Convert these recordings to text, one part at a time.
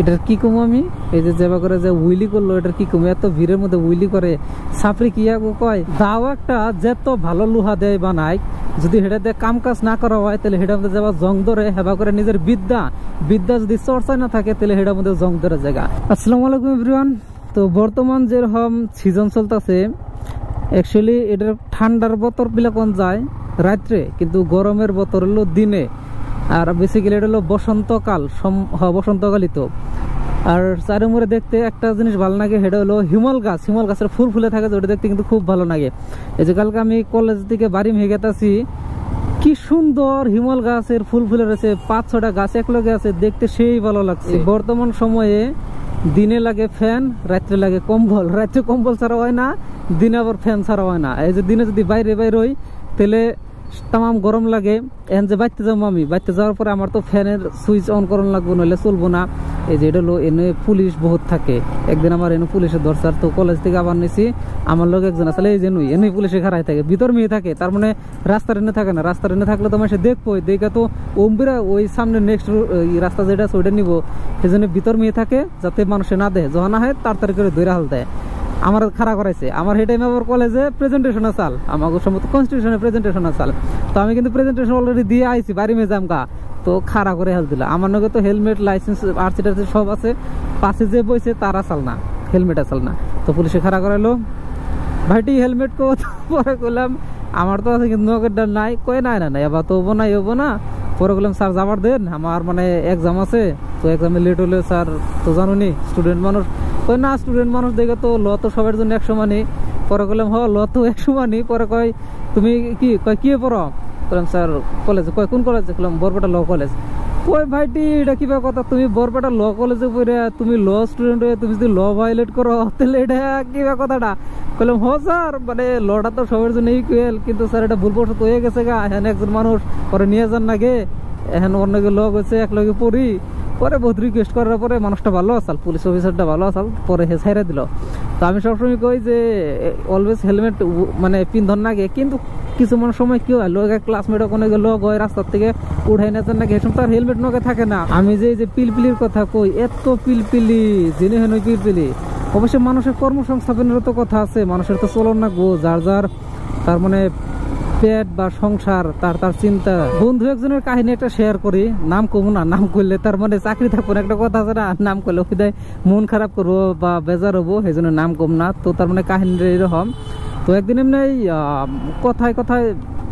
এটার কি কম আমি এই যে যেবা করে যে উইলি করলো এটার কি কম এত ভিড়ের মধ্যে উইলি করে সাপড়ি কি কয় দাও একটা যেত ভালো লোহা দেয় বানায় যদি হেটা দিয়ে কাম কাজ না করা হয় তাহলে হেটার মধ্যে যাবা জং ধরে হেবা করে নিজের বিদ্যা যদি চর্চায় না থাকে তাহলে হেটার মধ্যে জং ধরে জায়গা। আসসালামু আলাইকুম এভরিওয়ান। তো বর্তমান যেরকম সিজন চলতেছে অ্যাকচুয়ালি এটার ঠান্ডার বতর বিলাকন যায় রাত্রে, কিন্তু গরমের বতর হলো দিনে। আর বেসিক্যালি এটা হলো বসন্তকাল, বসন্তকালই তো। আর চারিমুড়ে দেখতে একটা জিনিস ভালো লাগে, সেটা হলো হিমল গাছের ফুল ফুলে থাকে, ওটা দেখতে কিন্তু খুব ভালো লাগে। এই যে কালকে আমি কলেজ থেকে বাড়ি ভেঙে গেতাছি, কি সুন্দর হিমল গাছের ফুল ফুলে রয়েছে, 5-6টা গাছ একলগে আছে, দেখতে সেই ভালো লাগছে। বর্তমান সময়ে দিনে লাগে ফ্যান, রাত্রে লাগে কম্বল। রাত্রে কম্বল ছাড়া হয় না, দিনে আবার ফ্যান ছাড়া হয় না। এই যে দিনে যদি বাইরে হই তাহলে তামাম গরম লাগে। এখন যে বাইতে যাবো আমি, বাইতে যাওয়ার পরে আমার তো ফ্যানের সুইচ অন করানো লাগবো, নইলে চলবো না। এই যে এটা হলো এনে পুলিশ বহুত থাকে। একদিন আমার এনে পুলিশের দরকার, তো কলেজ থেকে আবার নিছি, আমার লোক একজন আসলে এই যে নুই এনে পুলিশে খারাই থাকে, ভিতর মেয়ে থাকে, তার মানে রাস্তার এনে থাকে না। রাস্তার এনে থাকলে তো সে দেখবো, দেখে তো ওমবিরা ওই সামনে নেক্সট রাস্তা যেটা আছে ওইটা নিবো, সেই জন্য ভিতর মেয়ে থাকে যাতে মানুষে না দেয়, যখন না হয় তাড়াতাড়ি করে ধরে হাল দেয়। আমার খাড়া করাইছে, আমার সেই টাইমে আবার কলেজে প্রেজেন্টেশন চাল, আমাকে সম্ভবত কনস্টিটিউশনের প্রেজেন্টেশন চাল। তো আমি কিন্তু প্রেজেন্টেশন অলরেডি দিয়ে আইছি, বাড়ি মেয়ে জামকা, তো খাড়া করে হেল দিলা। আমার নাকি তো হেলমেট লাইসেন্স আরসি টারসি সব আছে, পাশে যে বইছে তারা চাল না, হেলমেট চাল না। তো পুলিশে খাড়া করাইলো, ভাইটি হেলমেট কো? পরে করলাম আমার তো আছে কিন্তু নগদ নাই। কয়ে নাই এবার তো হবো না। পরে বললাম স্যার যাবার দেন, আমার মানে এক্সাম আছে, তো এক্সামে লেট হলে স্যার তো জানুনি স্টুডেন্ট মানুষ। কয় না, স্টুডেন্ট মানুষ দেখে তো ল তো সবার জন্য 100 মানি। পরে বললাম ল তো 100 মানি। পরে কয় তুমি কি পড়ো? বললাম স্যার কলেজে। কয় কোন কলেজে? বললাম বরপেটা ল কলেজ। কই ভাইটি এটা কিবা কথা, তুমি বরপেটা ল কলেজে পড়ে তুমি ল স্টুডেন্ট হয়ে তুমি যদি ল ভায়োলেট করো তাহলে এটা কিবা কথাটা? বললাম স্যার মানে লটা তো সবার জন্য ইকুয়াল, কিন্তু স্যার এটা ভুলবশত হয়ে গেছে গা, এখানে একজন মানুষ পরে নিয়ে যান নাকি, এখন অন্যকে লগ হয়েছে একলগে পড়ি। পরে বহুত রিকোয়েস্ট করার পরে মানুষটা ভালো আসাল, পুলিশ অফিসারটা ভালো আসাল, পরে হে ছাইরা দিল। তো আমি সবসময় কই যে অলওয়েজ হেলমেট মানে পিন্ধন নাগে, কিন্তু কিছু মানুষ সময় কি হয় লোক ক্লাসমেট ওখানে লোক হয় রাস্তার থেকে উঠাই না যান নাকি, এসব তার হেলমেট নগে থাকে না। আমি যে পিলপিলির কথা কই, এত পিলপিলি জেনে হেন পিলপিলি। অবশ্যই মানুষের কর্মসংস্থাপনেরও তো কথা আছে, মানুষের তো চলন না গো, যার তার মানে পেট বা সংসার, তার চিন্তা। বন্ধু একজনের কাহিনী একটা শেয়ার করি, নাম কমু না, নাম করলে তার মানে চাকরি থাকবো না, একটা কথা আছে না, নাম করলে ওইদায় মন খারাপ করবো বা বেজার হবো, সেই জন্য নাম কম না। তো তার মানে কাহিনীটা এরকম। তো একদিন এমনি কথায়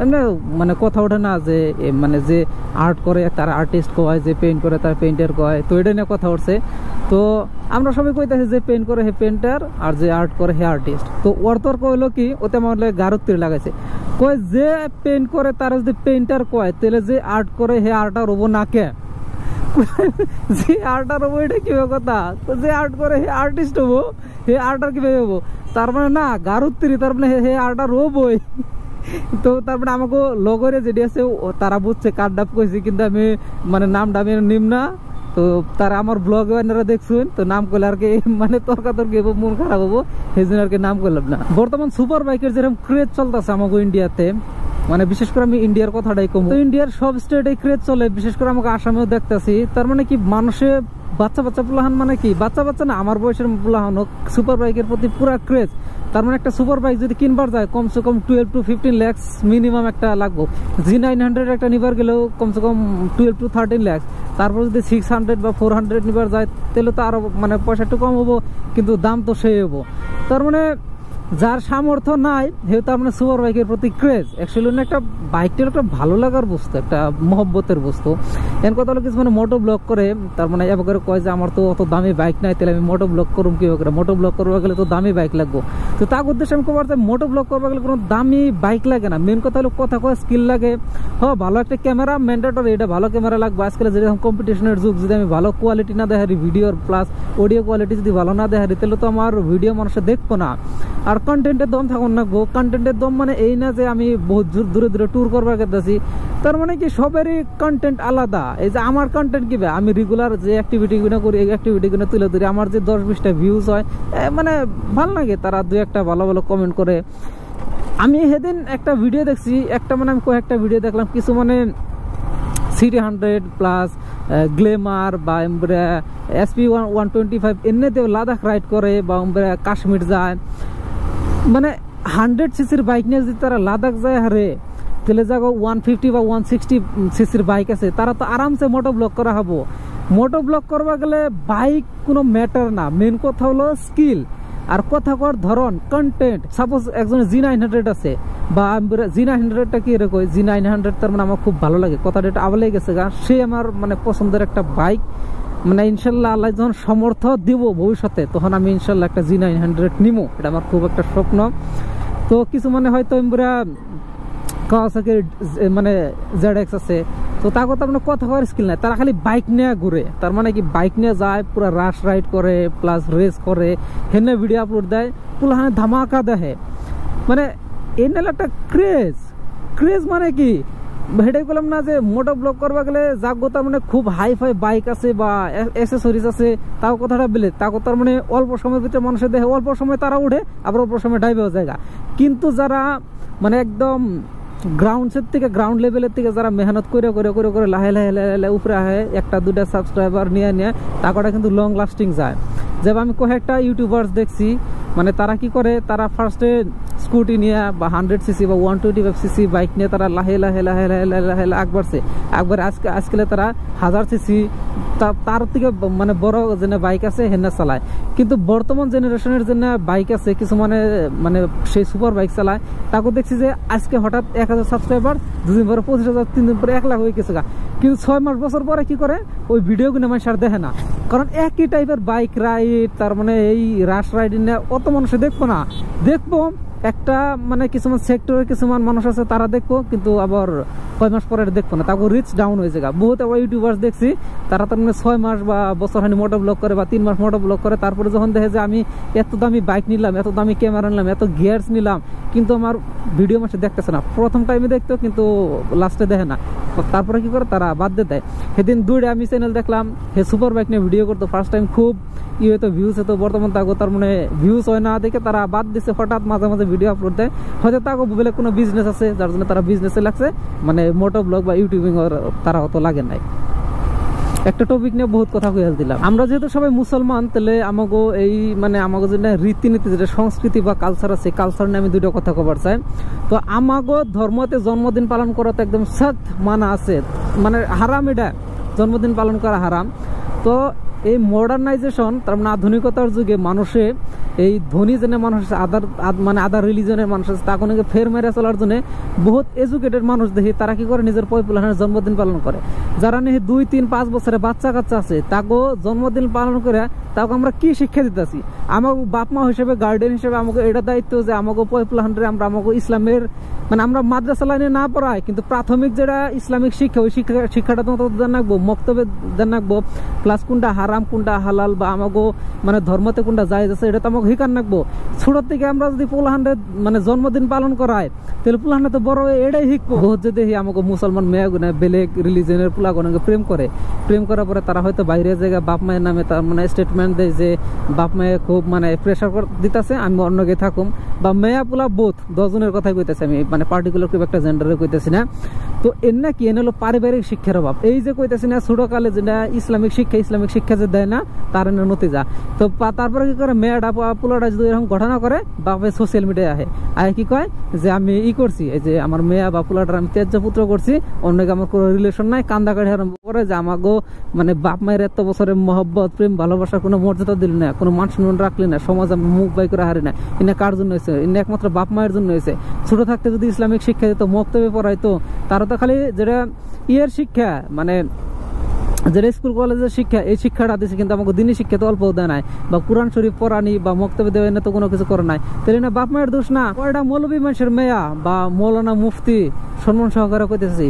এমনি মানে কথা ওঠে না যে মানে যে আর্ট করে তার আর্টিস্ট কয়, যে পেইন্ট করে তার পেইন্টার কয়, তো এটা নিয়ে কথা উঠছে। তো আমরা সবাই কইতেছি যে পেইন্ট করে হে পেইন্টার আর যে আর্ট করে হে আর্টিস্ট। তো ওর তর্ক হইলো কি, ওতে আমার গারুত্তির লাগাইছে, কয় যে পেইন্ট করে তার যদি পেইন্টার কয় তাহলে যে আর্ট করে হে আর্টার হবো না কে? যে আর্টার হবো এটা কি কথা? যে আর্ট করে হে আর্টিস্ট হবো, হে আর্টার কিভাবে হবো? তার মানে না গারুত্তিরি, তার মানে হে আর্টার হবোই। তো তারপরে আমাকে লগরে যেটি আছে তারা বুঝছে কার ডাব কইছি, কিন্তু আমি মানে নামটা আমি নিম না। তো তারা আমার ব্লগ আপনারা দেখছেন, তো নাম করলে আর কি মানে তর্কাতর্কি হবো, মন খারাপ হবো, সেই জন্য আর কি নাম করলাম না। বর্তমান সুপার বাইকের যেরকম ক্রেজ চলতেছে আমাকে ইন্ডিয়াতে, মানে বিশেষ করে আমি ইন্ডিয়ার কথাটাই কম, ইন্ডিয়ার সব স্টেটে ক্রেজ চলে, বিশেষ করে আমাকে আসামেও দেখতেছি। তার মানে কি মানুষে বাচ্চা পোলাহান, মানে কি বাচ্চা না, আমার বয়সের পোলাহান সুপার বাইকের প্রতি পুরা ক্রেজ। তার মানে একটা সুপার বাইক যদি কিনবার যায় কমসে কম 12 to 15 লাখ মিনিমাম একটা লাগবো। G900 একটা নিবার গেলেও কমসে কম 12 to 13 লাখ। তারপর যদি 600 বা 400 নিবার যায় তাহলে তো আরো মানে পয়সা একটু কম হবো, কিন্তু দাম তো সেই হবো। তার মানে যার সামর্থ্য নাই সেও তার মানে সুপার বাইকের প্রতি ক্রেজ। অ্যাকচুয়ালি একটা বাইকটার একটা ভালো লাগার বস্তু, একটা মহব্বতের বস্তু। এর কথা হলো কিছু মানে মোটো ব্লগ করে, তার মানে এবার কয় যে আমার তো অত দামি বাইক নাই, তাহলে আমি মোটো ব্লগ করুম কিভাবে করে? মোটো ব্লগ করবা গেলে তো দামি বাইক লাগবো। তো তার উদ্দেশ্যে আমি কবার যে মোটো ব্লগ করবা গেলে কোনো দামি বাইক লাগে না, মেন কথা হলো কথা কয় স্কিল লাগে। ভালো একটা ক্যামেরা ম্যান্ডেটরি, এটা ভালো ক্যামেরা লাগবে। আজকাল যেরকম কম্পিটিশনের যুগ, যদি আমি ভালো কোয়ালিটি না দেখারি ভিডিওর প্লাস অডিও কোয়ালিটি যদি ভালো না দেখারি, তাহলে তো আমার ভিডিও মানুষে দেখবো না। আর কন্টেন্টের দম থাকুন না গো, কন্টেন্টের দম মানে এই না যে আমি বহুত দূরে ট্যুর করবার গেছি, তার মানে কি সবারই কন্টেন্ট আলাদা। এই যে আমার কন্টেন্ট কি, আমি রেগুলার যে অ্যাক্টিভিটিগুলো করি এই অ্যাক্টিভিটিগুলো তুলে ধরি, আমার যে 10-20টা ভিউজ হয় মানে ভালো লাগে, তারা 2-1টা ভালো কমেন্ট করে। আমি সেদিন একটা ভিডিও দেখছি, একটা মানে আমি কয়েকটা ভিডিও দেখলাম, কিছু মানে সিটি 100 প্লাস গ্লেমার বা SP 125 এমনিতেও লাদাখ রাইড করে বা কাশ্মীর যায়, মানে 100 সিসির বাইক নিয়ে যদি তারা লাদাখ যায় হারে, তাহলে যাগো 150 বা 160 সিসির বাইক আছে, তারা তো আরামসে মোটো ব্লগ করা হবো। মোটো ব্লগ করবা গেলে বাইক কোনো ম্যাটার না, মেন কথা হলো স্কিল আর কথা কর ধরন, কন্টেন্ট। সাপোজ একজন G900 আছে বা G900টা কি এরকম, G900 তার মানে আমার খুব ভালো লাগে, কথাটা এটা আবার লেগেছে গা, সে আমার মানে পছন্দের একটা বাইক। মানে ইনশাল্লাহ আল্লাহ যখন সমর্থ দিব ভবিষ্যতে, তখন আমি ইনশাল্লাহ একটা G900 নিমো, এটা আমার খুব একটা স্বপ্ন। তো কিছু মানে হয়তো কাওয়াসাকির মানে ZX আছে, তো তার কথা আপনার কথা করার স্কিল নাই, তারা খালি বাইক নিয়ে ঘুরে, তার মানে কি বাইক নিয়ে যায়, পুরো রাশ রাইড করে প্লাস রেস করে, হেনে ভিডিও আপলোড দেয়, পুরো ধামাকা দেখে। মানে এনে একটা ক্রেজ মানে কি হেঁটে বললাম না যে মোটো ব্লগ করবা গেলে যাগো তার মানে খুব হাই ফাই বাইক আছে বা অ্যাসেসরিজ আছে, তাও কথাটা বেলে তাও তার মানে অল্প সময়ের ভিতরে মানুষের দেখে, অল্প সময় তারা উঠে আবার অল্প সময় ডাইভেও জায়গা। কিন্তু যারা মানে একদম গ্রাউন্ডের থেকে গ্রাউন্ড লেভেলের থেকে যারা মেহনত করে করে করে করে লাহে লাহে লাহে উপরে আহে, একটা দুটা সাবস্ক্রাইবার নিয়ে টাকাটা কিন্তু লং লাস্টিং যায়। যেমন আমি কয়েকটা ইউটিউবার্স দেখছি, মানে তারা কি করে, তারা ফার্স্টে স্কুটি নিয়ে বা 100 সিসি বা 125 সিসি বাইক নিয়ে তারা লাহে লাহে লাহে লাহে লাহে লাহে আগবাড়ছে, একবার আজকালে তারা 1000 সিসি তার থেকে মানে বড় যে বাইক আছে হেনা চালায়। কিন্তু বর্তমান জেনারেশনের যে বাইক আছে কিছু মানে সেই সুপার বাইক চালায়, তাকে দেখছি যে আজকে হঠাৎ 1000 সাবস্ক্রাইবার, 2 দিন পরে 25,000, 3 দিন পরে 1 লাখ হয়ে গেছে। কিন্তু 6 মাস বছর পরে কি করে, ওই ভিডিওগুলো মানুষ আর দেখে না, কারণ একই টাইপের বাইক রাইড, তার মানে এই রাশ রাইডিং অত মানুষ দেখবো না। দেখবো একটা মানে কিছুমান সেক্টরের কিছুমান মানুষ আছে তারা দেখবো, কিন্তু আবার কয় মাস পরে দেখবো না, তারপর রিচ ডাউন হয়ে যায়। বহুত আবার ইউটিউবার্স দেখছি তারা তার মানে 6 মাস বা বছর হানি মোটো ব্লগ করে বা 3 মাস মোটো ব্লগ করে, তারপরে যখন দেখে যে আমি এত দামি বাইক নিলাম, এত দামি ক্যামেরা নিলাম, এত গিয়ার্স নিলাম, কিন্তু আমার ভিডিও মাসে দেখতেছে না। প্রথম টাইমে দেখতো কিন্তু লাস্টে দেখে না, তারপরে কি করে তারা বাদ দিয়ে দেয়। সেদিন দূরে আমি চ্যানেল দেখলাম, হে সুপার বাইক নিয়ে ভিডিও করতো, ফার্স্ট টাইম খুব হয়তো ভিউজ হতো, বর্তমান তাকে তার মানে ভিউজ হয় না দেখে তারা বাদ দিচ্ছে, হঠাৎ মাঝে মাঝে ভিডিও আপলোড দেয়। হয়তো তাকে বলে কোনো বিজনেস আছে যার জন্য তারা বিজনেসে লাগছে, মানে মোটো ব্লগ বা ইউটিউবিং তারা অত লাগে নাই। একটা টপিক নিয়ে বহুত কথা কয়ে দিলাম। আমরা যেহেতু সবাই মুসলমান, তাহলে আমাগো এই মানে আমাগো যেটা রীতিনীতি, যেটা সংস্কৃতি বা কালচার আছে, কালচার নিয়ে আমি 2টা কথা কবার চাই। তো আমাগো ধর্মতে জন্মদিন পালন করা তো একদম সখ্ত মানা আছে, মানে হারাম, এটা জন্মদিন পালন করা হারাম। তো এই মডার্নাইজেশন, তার মানে আধুনিকতার যুগে মানুষে এই ধনী জনের মানুষ আদার রিলিজনের মানুষ আছে, তাকে নাকি ফের মেরে চলার জন্য বহুত এডুকেটেড মানুষ দেখি তারা কি করে, নিজের পপুলারের জন্মদিন পালন করে। যারা নাকি 2, 3, 5 বছরের বাচ্চা কাচ্চা আছে, তাকে জন্মদিন পালন করে তাকে আমরা কি শিক্ষা দিতেছি? আমার বাপ মা হিসেবে, গার্ডিয়ান হিসেবে আমাকে এটা দায়িত্ব যে আমাকে পপুলারে আমরা আমাকে ইসলামের মানে আমরা মাদ্রাসা লাইনে না পড়াই, কিন্তু প্রাথমিক যেটা ইসলামিক শিক্ষা, ওই শিক্ষাটা তো দেন রাখবো, মক্তবে দেন রাখবো, প্লাস কোনটা হারাম কোনটা হালাল বা আমাকে মানে ধর্মতে কোনটা জায়েজ আছে এটা তো আমাকে শিকার রাখবো। ছোট থেকে আমরা যদি পোলাহান্ডে মানে জন্মদিন পালন করাই, তাহলে পোলাহান্ডে তো বড় এটাই শিখবো। বহুত যে দেখি আমাকে মুসলমান মেয়েগুনে বেলেগ রিলিজনের পোলাগুনকে প্রেম করার পরে তারা হয়তো বাইরের জায়গায় বাপ মায়ের নামে তার মানে স্টেটমেন্ট দেয় যে বাপ মায়ে খুব মানে প্রেশার দিতেছে আমি অন্যকে থাকুম, বা মেয়া পোলা বোধ 10 জনের কথাই কইতেছে, আমি মানে পার্টিকুলার খুব একটা জেন্ডারে কইতেছি না। তো এর না কি এনে হলো পারিবারিক শিক্ষার অভাব। এই যে কইতেছি না ছোটকালে যেটা ইসলামিক শিক্ষা যে দেয় না, তার নতিজা। তো তারপরে কি করে, মেয়েটা পোলাটা যদি এরকম ঘটনা করে, বাপে সোশ্যাল মিডিয়ায় আহে কি কয় যে আমি করছি, এই যে আমার মেয়া বা পোলাটার আমি ত্যায্য পুত্র করছি, অন্যকে আমার কোনো রিলেশন নাই, কান্দাকাটি আরম্ভ করে যে আমাকেও মানে বাপ মায়ের এত বছরের মহব্বত প্রেম ভালোবাসার কোনো মর্যাদা দিলি না, কোনো মান সম্মান রাখলি না, সমাজ মুখ বাই করে হারি না। ইনা কার জন্য হয়েছে? ইনা একমাত্র বাপ মায়ের জন্য হয়েছে। ছোট থাকতে যদি ইসলামিক শিক্ষা দিত, মক্তবে পড়াইতো, তারা তো খালি যেটা শিক্ষা মানে যেটা স্কুল কলেজের শিক্ষা, এই শিক্ষাটা দিচ্ছে, কিন্তু আমাকে দিনী শিক্ষা তো অল্প দেয় নাই, বা কোরআন শরীফ পড়ানি বা মক্তবে দেওয়া না তো কোনো কিছু করে নাই। তাহলে না বাপ মায়ের দোষ না? কয়টা মৌলবী মানুষের মেয়া বা মৌলানা মুফতি সম্মান সহকারে কইতেছি,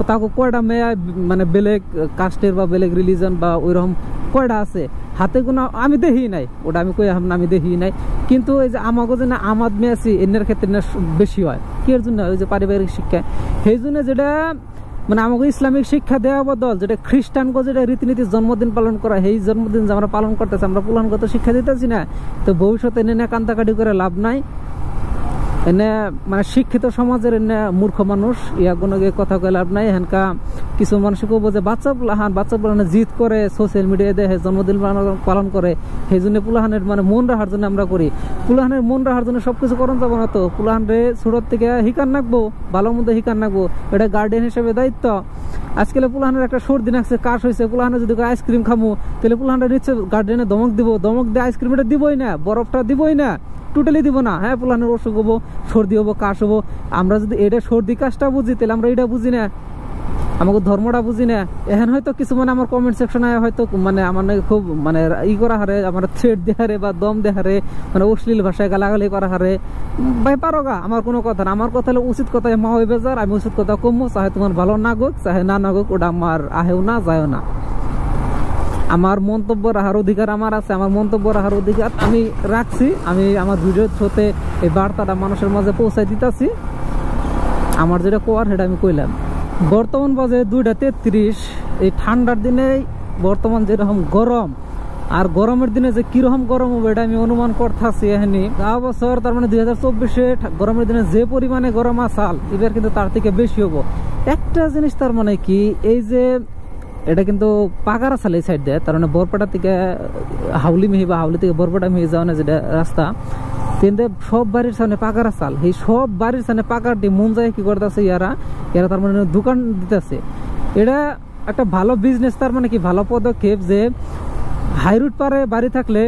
তাকে কয়টা মেয়া মানে বেলেগ কাস্টের বা বেলেগ রিলিজন বা ওইরকম কয়টা আছে হাতে গোনা? আমি দেখি নাই, ওটা আমি কই আমি দেখি নাই। কিন্তু এই যে আমাকে যে না আমাদ মেয়াছি এর ক্ষেত্রে না বেশি হয়, কি এর জন্য? ওই যে পারিবারিক শিক্ষা। সেই জন্য যেটা মানে আমাকে ইসলামিক শিক্ষা দেওয়া বদল যেটা খ্রিস্টানকে যেটা রীতিনীতি জন্মদিন পালন করা, এই জন্মদিন যে আমরা পালন করতেছি, আমরা পুলানগত শিক্ষা দিতেছি না, তো ভবিষ্যতে এনে কান্দাকাটি করে লাভ নাই। এনে মানে শিক্ষিত সমাজের এনে মূর্খ মানুষ ইয়াগুলো কথা কয়ে লাভ নাই। হেনকা কিছু মানুষ কব যে বাচ্চা পোলাহান জিদ করে সোশ্যাল মিডিয়ায় দেখে জন্মদিন পালন করে, সেই জন্য পোলাহানের মানে মন রাখার জন্য আমরা করি। পোলাহানের মন রাখার জন্য সবকিছু করণ যাবো না তো, পোলাহান রে ছোট থেকে হিকান রাখবো, ভালো মধ্যে হিকান রাখবো, এটা গার্ডিয়ান হিসেবে দায়িত্ব। আজকাল পোলাহানের একটা সর্দি নাকছে, কাশ হয়েছে, পোলাহানে যদি আইসক্রিম খামো তাহলে পোলাহানটা নিশ্চয় গার্ডিয়ানে ধমক দিব, ধমক দিয়ে আইসক্রিমটা দিবই না, বরফটা দিবই না, টোটালি দিব না। হ্যাঁ, পোলাহানের অসুখ হবো, সর্দি হবো, কাশ হবো। আমরা যদি এটা সর্দি কাশটা বুঝি তাহলে আমরা এটা বুঝি না, আমাকে ধর্মটা বুঝি না। এখন হয়তো কিছু মানে আমার কমেন্ট সেকশনে হয়তো মানে আমার খুব মানে করা হারে, আমার থ্রেড দেহারে বা দম দেহারে, মানে অশ্লীল ভাষায় গালাগালি করা হারে, ভাই পারো গা, আমার কোনো কথা না। আমার কথা হলো উচিত কথা মা হয়ে বেজার, আমি উচিত কথা কমবো, চাহে তোমার ভালো না গোক চাহে না গোক, ওটা আমার আহেও না যায়ও না। আমার মন্তব্য রাখার অধিকার আমার আছে, আমার মন্তব্য রাখার অধিকার আমি রাখছি। আমি আমার ভিডিওর থ্রুতে এই বার্তাটা মানুষের মাঝে পৌঁছাই দিতেছি। আমার যেটা কোয়ার সেটা আমি কইলাম। বর্তমান বাজে 2:33। এই ঠান্ডার দিনে বর্তমান যেরকম গরম, আর গরমের দিনে যে কিরকম গরম হবে এটা আমি অনুমান করতেছি। এখানে গা বছর তার মানে 2024-এ গরমের দিনে যে পরিমাণে গরম আসাল, এবার কিন্তু তার থেকে বেশি হবো। একটা জিনিস তার মানে কি, এই যে এটা কিন্তু পাকার আসাল এই সাইড দিয়ে, তার মানে বরপাটা থেকে হাউলি মিহি বা হাউলি থেকে বরপাটা মিহি যাওয়া না যেটা রাস্তা, কিন্তু সব বাড়ির সামনে পাকার আসাল। এই সব বাড়ির সামনে পাকার দিয়ে মন যায় কি করতেছে এরা তার মানে দোকান দিতেছে। এটা একটা ভালো বিজনেস, তার মানে কি ভালো পদক্ষেপ যে হাইরুট পারে বাড়ি থাকলে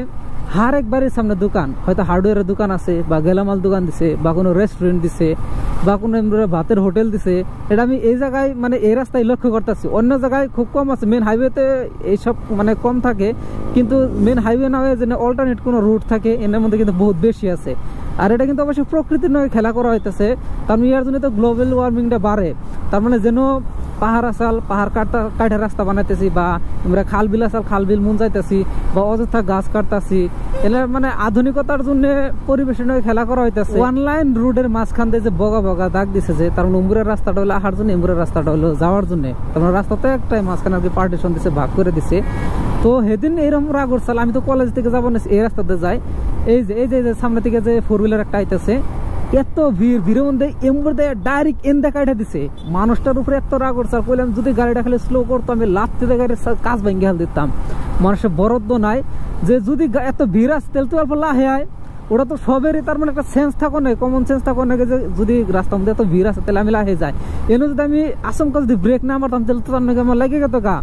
হার এক বাড়ির সামনে দোকান, হয়তো হার্ডওয়্যারের দোকান আছে বা গেলামাল দোকান দিছে বা কোনো রেস্টুরেন্ট দিছে বা কোনো ভাতের হোটেল দিছে। এটা আমি এই জায়গায় মানে এই রাস্তায় লক্ষ্য করতেছি, অন্য জায়গায় খুব কম আছে। মেন হাইওয়েতে এইসব মানে কম থাকে, কিন্তু মেন হাইওয়ে না হয়ে যে অল্টারনেট কোনো রুট থাকে এর মধ্যে কিন্তু বহুত বেশি আছে। আর এটা কিন্তু অবশ্যই প্রকৃতির নয় খেলা করা হইতেছে, কারণ ইয়ার জন্য তো গ্লোবাল ওয়ার্মিংটা বাড়ে। তার মানে যেন পাহাড় আসাল পাহাড় কাটে রাস্তা বানাইতেছি, বা আমরা খাল বিল আসাল খাল বিল মন যাইতেছি, বা অযথা গাছ কাটতেছি। এগুলো মানে আধুনিকতার জন্য পরিবেশের নয় খেলা করা হইতেছে। অনলাইন রোডের মাঝখান দিয়ে যে বগা বগা দাগ দিছে, যে তার মানে উমরের রাস্তাটা হলো আসার জন্য, এমুরের রাস্তাটা হলো যাওয়ার জন্য। তার মানে রাস্তা তো একটাই, মাঝখানে আর কি পার্টিশন দিছে, ভাগ করে দিছে। তো সেদিন এরকম রাগ করছাল, আমি তো কলেজ থেকে যাবো না, এই রাস্তাতে যাই, এই যে সামনে থেকে যে 4 হুইলার একটা আইতেছে, এত ভিড়ের মধ্যে এমবর দেয় ডাইরেক্ট এন দেখা এটা দিছে। মানুষটার উপরে এত রাগ করছে, কইলাম যদি গাড়িটা খালি স্লো করতো আমি লাফতে গাড়ির কাজ ভেঙে হাল দিতাম। মানুষের বরাদ্দ নাই যে যদি এত ভিড় আসে তাহলে তো অল্প লাহে আয়, ওটা তো সবেরই তার মানে একটা সেন্স থাকো না, কমন সেন্স থাকো না, যে যদি রাস্তার মধ্যে এত ভিড় আছে তাহলে আমি লাহে যাই। এনে যদি আমি আচমকা যদি ব্রেক না মারতাম তাহলে তো তার নাকি আমার লেগে গেত গা।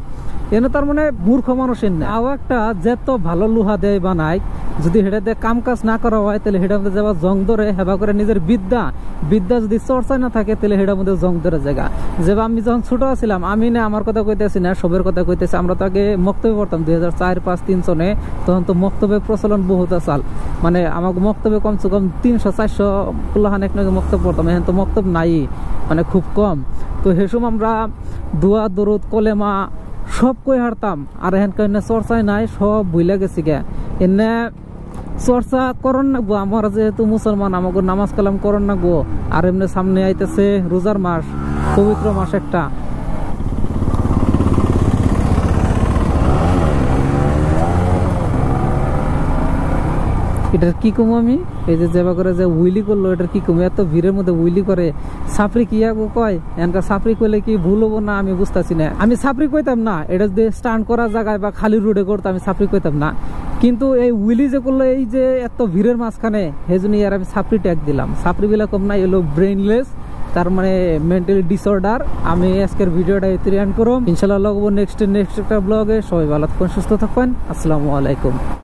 এনে তার মানে মূর্খ মানুষের না। আও একটা যেত ভালো লোহা দেয় বানায়, যদি সেটা দিয়ে কাম কাজ না করা হয় তাহলে সেটার মধ্যে যাবা জং ধরে, হেবা করে নিজের বিদ্যা যদি চর্চা না থাকে তাহলে সেটার মধ্যে জং ধরে জায়গা। যেবা আমি যখন ছোট ছিলাম, আমি না আমার কথা কইতেছি না, সবের কথা কইতেছি, আমরা তো আগে মক্তবে পড়তাম 2004, 5, 3 সনে, তখন তো মক্তবে প্রচলন বহুত আসাল। মানে আমাকে মক্তবে কমসে কম 300-400 পোলাহান এক নাকি মক্তব পড়তাম। এখন তো মক্তব নাই, মানে খুব কম। তো সেসব আমরা দোয়া দরুদ কলেমা সব কই হারতাম, আর এখানকার চর্চায় নাই, সব ভুলে গেছি গে। এনে চর্চা করন নাকবো, আমার যেহেতু মুসলমান আমাকে নামাজ কালাম করন নাকবো। আর এমনি সামনে আইতেছে রোজার মাস, পবিত্র মাস একটা। এটার কি কমো আমি, এই যে যেবা করে যে উইলি করলো, এটার কি কমো? এত ভিড়ের মধ্যে উইলি করে সাপড়ি কি কয়, এনকা সাপড়ি কইলে কি ভুল হবো না আমি বুঝতেছি না। আমি সাপড়ি কইতাম না, এটা যদি স্টান্ড করা জায়গায় বা খালি রোডে করতো আমি সাপড়ি কইতাম না, কিন্তু এই উইলি যে করলো এই যে এত ভিড়ের মাঝখানে, সেই জন্য আর আমি সাপড়ি ট্যাগ দিলাম। সাপড়ি বিলা কম না, এলো ব্রেইনলেস, তার মানে মেন্টালি ডিসঅর্ডার। আমি আজকের ভিডিওটা এতে এন্ড করব, ইনশাআল্লাহ লাগবো নেক্সট একটা ব্লগে। সবাই ভালো থাকুন, সুস্থ থাকুন, আসসালামু আলাইকুম।